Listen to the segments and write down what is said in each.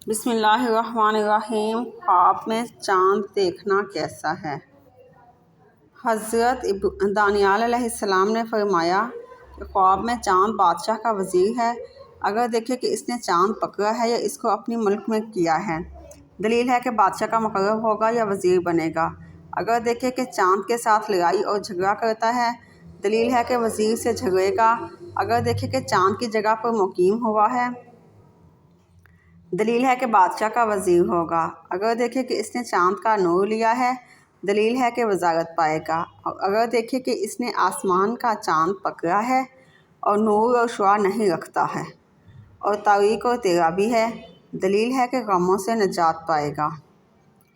بسم اللہ الرحمن الرحیم۔ خواب میں چاند دیکھنا کیسا ہے؟ حضرت دانیال علیہ السلام نے فرمایا کہ خواب میں چاند بادشاہ کا وزیر ہے۔ اگر دیکھے کہ اس نے چاند پکڑا ہے یا اس کو اپنی ملک میں کیا ہے، دلیل ہے کہ بادشاہ کا مقرب ہوگا یا وزیر بنے گا۔ اگر دیکھے کہ چاند کے ساتھ لڑائی اور جھگڑا کرتا ہے، دلیل ہے کہ وزیر سے جھگڑے گا۔ اگر دیکھے کہ چاند کی جگہ پر مقیم ہوا ہے، دلیل ہے کہ بادشاہ کا وزیر ہوگا۔ اگر دیکھے کہ اس نے چاند کا نور لیا ہے، دلیل ہے کہ وزارت پائے گا۔ اور اگر دیکھے کہ اس نے آسمان کا چاند پکڑا ہے اور نور اور شعاع نہیں رکھتا ہے اور تاریک اور تیرا بھی ہے، دلیل ہے کہ غموں سے نجات پائے گا۔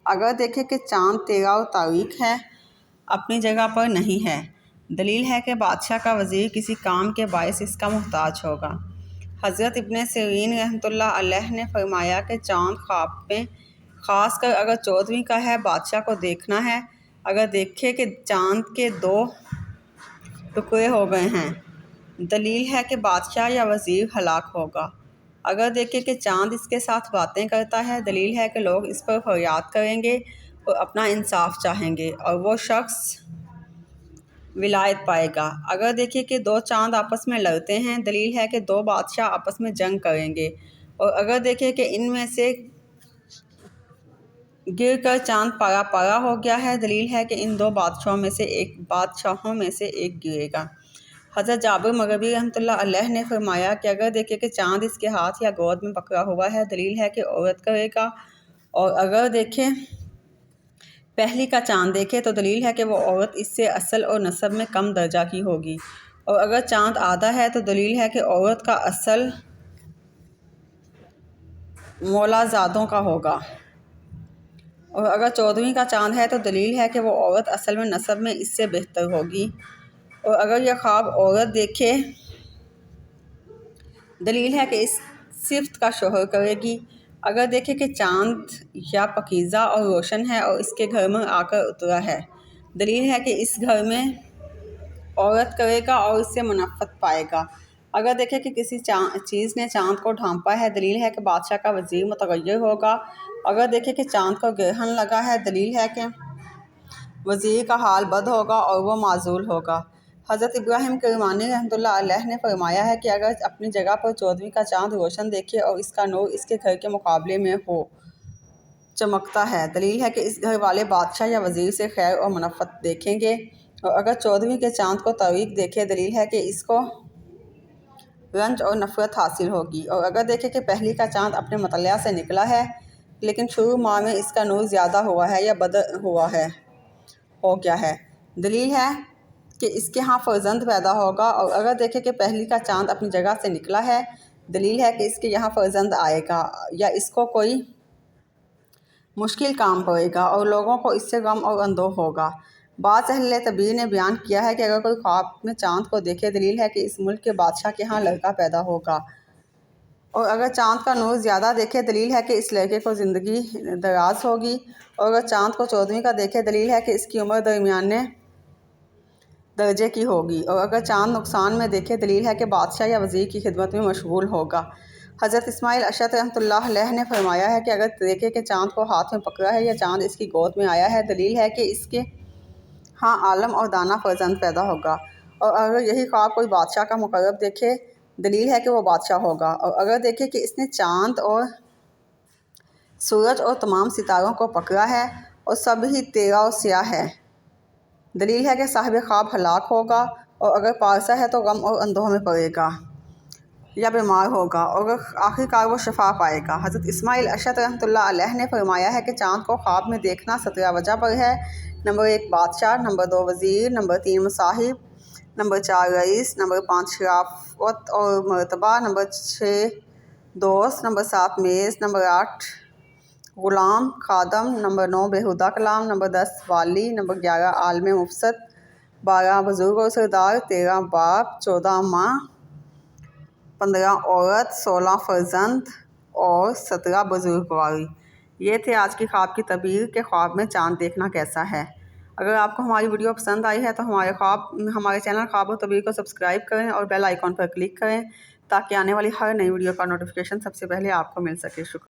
اگر دیکھے کہ چاند تیرا اور تاریک ہے، اپنی جگہ پر نہیں ہے، دلیل ہے کہ بادشاہ کا وزیر کسی کام کے باعث اس کا محتاج ہوگا۔ حضرت ابن سیرین رحمۃ اللہ علیہ نے فرمایا کہ چاند خواب میں، خاص کر اگر 14ویں کا ہے، بادشاہ کو دیکھنا ہے۔ اگر دیکھے کہ چاند کے 2 ٹکڑے ہو گئے ہیں، دلیل ہے کہ بادشاہ یا وزیر ہلاک ہوگا۔ اگر دیکھے کہ چاند اس کے ساتھ باتیں کرتا ہے، دلیل ہے کہ لوگ اس پر فریاد کریں گے اور اپنا انصاف چاہیں گے اور وہ شخص ولایت پائے گا۔ اگر دیکھے کہ 2 چاند آپس میں لڑتے ہیں، دلیل ہے کہ 2 بادشاہ آپس میں جنگ کریں گے۔ اور اگر دیکھے کہ ان میں سے گر کر چاند پارا پارا ہو گیا ہے، دلیل ہے کہ ان 2 بادشاہوں میں سے ایک گرے گا۔ حضرت جابر مغربی رحمۃ اللہ علیہ نے فرمایا کہ اگر دیکھے کہ چاند اس کے ہاتھ یا گود میں پکڑا ہوا ہے، دلیل ہے کہ عورت کرے گا۔ اور اگر دیکھے پہلی کا چاند دیکھے تو دلیل ہے کہ وہ عورت اس سے اصل اور نسب میں کم درجہ کی ہوگی۔ اور اگر چاند آدھا ہے تو دلیل ہے کہ عورت کا اصل مولازادوں کا ہوگا۔ اور اگر 14ویں کا چاند ہے تو دلیل ہے کہ وہ عورت اصل میں نسب میں اس سے بہتر ہوگی۔ اور اگر یہ خواب عورت دیکھے، دلیل ہے کہ اس صفت کا شوہر کرے گی۔ اگر دیکھے کہ چاند یا پاکیزہ اور روشن ہے اور اس کے گھر میں آ کر اترا ہے، دلیل ہے کہ اس گھر میں عورت کرے گا اور اس سے منفعت پائے گا۔ اگر دیکھے کہ کسی چیز نے چاند کو ڈھانپا ہے، دلیل ہے کہ بادشاہ کا وزیر متغیر ہوگا۔ اگر دیکھے کہ چاند کو گرہن لگا ہے، دلیل ہے کہ وزیر کا حال بد ہوگا اور وہ معزول ہوگا۔ حضرت ابراہیم کرمانی رحمۃ اللہ علیہ نے فرمایا ہے کہ اگر اپنی جگہ پر 14ویں کا چاند روشن دیکھے اور اس کا نور اس کے گھر کے مقابلے میں ہو چمکتا ہے، دلیل ہے کہ اس گھر والے بادشاہ یا وزیر سے خیر اور منفعت دیکھیں گے۔ اور اگر 14ویں کے چاند کو تاریک دیکھے، دلیل ہے کہ اس کو رنج اور نفرت حاصل ہوگی۔ اور اگر دیکھے کہ پہلی کا چاند اپنے مطلع سے نکلا ہے لیکن شروع ماہ میں اس کا نور زیادہ ہوا ہے یا بدر ہو گیا ہے، دلیل ہے کہ اس کے ہاں فرزند پیدا ہوگا۔ اور اگر دیکھے کہ پہلی کا چاند اپنی جگہ سے نکلا ہے، دلیل ہے کہ اس کے یہاں فرزند آئے گا یا اس کو کوئی مشکل کام پڑے گا اور لوگوں کو اس سے غم اور اندوہ ہوگا۔ بعض اہل تعبیر نے بیان کیا ہے کہ اگر کوئی خواب میں چاند کو دیکھے، دلیل ہے کہ اس ملک کے بادشاہ کے ہاں لڑکا پیدا ہوگا۔ اور اگر چاند کا نور زیادہ دیکھے، دلیل ہے کہ اس لڑکے کو زندگی دراز ہوگی۔ اور اگر چاند کو 14ویں کا دیکھے، دلیل ہے کہ اس کی عمر درمیانے درجے کی ہوگی۔ اور اگر چاند نقصان میں دیکھے، دلیل ہے کہ بادشاہ یا وزیر کی خدمت میں مشغول ہوگا۔ حضرت اسماعیل اشعث رحمۃ اللہ علیہ نے فرمایا ہے کہ اگر دیکھے کہ چاند کو ہاتھ میں پکڑا ہے یا چاند اس کی گود میں آیا ہے، دلیل ہے کہ اس کے ہاں عالم اور دانا فرزند پیدا ہوگا۔ اور اگر یہی خواب کوئی بادشاہ کا مقرب دیکھے، دلیل ہے کہ وہ بادشاہ ہوگا۔ اور اگر دیکھے کہ اس نے چاند اور سورج اور تمام ستاروں کو پکڑا ہے اور سب ہی تیرا اور سیاہ ہے، دلیل ہے کہ صاحب خواب ہلاک ہوگا۔ اور اگر پارسا ہے تو غم اور اندوہ میں پڑے گا یا بیمار ہوگا اور آخر کار وہ شفا پائے گا۔ حضرت اسماعیل اشعث رحمۃ اللہ علیہ نے فرمایا ہے کہ چاند کو خواب میں دیکھنا 17 وجہ پر ہے۔ نمبر 1 بادشاہ، نمبر 2 وزیر، نمبر 3 مصاحب، نمبر 4 رئیس، نمبر 5 شرافت اور مرتبہ، نمبر 6 دوست، نمبر 7 میز، نمبر 8 غلام خادم، نمبر 9 بیہودہ کلام، نمبر 10 والی، نمبر 11 عالم مفسد، 12 بزرگ اور سردار، 13 باپ، 14 ماں، 15 عورت، 16 فرزند اور 17 بزرگواری۔ یہ تھے آج کی خواب کی تعبیر کہ خواب میں چاند دیکھنا کیسا ہے۔ اگر آپ کو ہماری ویڈیو پسند آئی ہے تو ہمارے چینل خواب و تعبیر کو سبسکرائب کریں اور بیل آئیکن پر کلک کریں تاکہ آنے والی ہر نئی ویڈیو کا نوٹیفیکیشن سب سے پہلے آپ کو مل سکے۔ شکریہ۔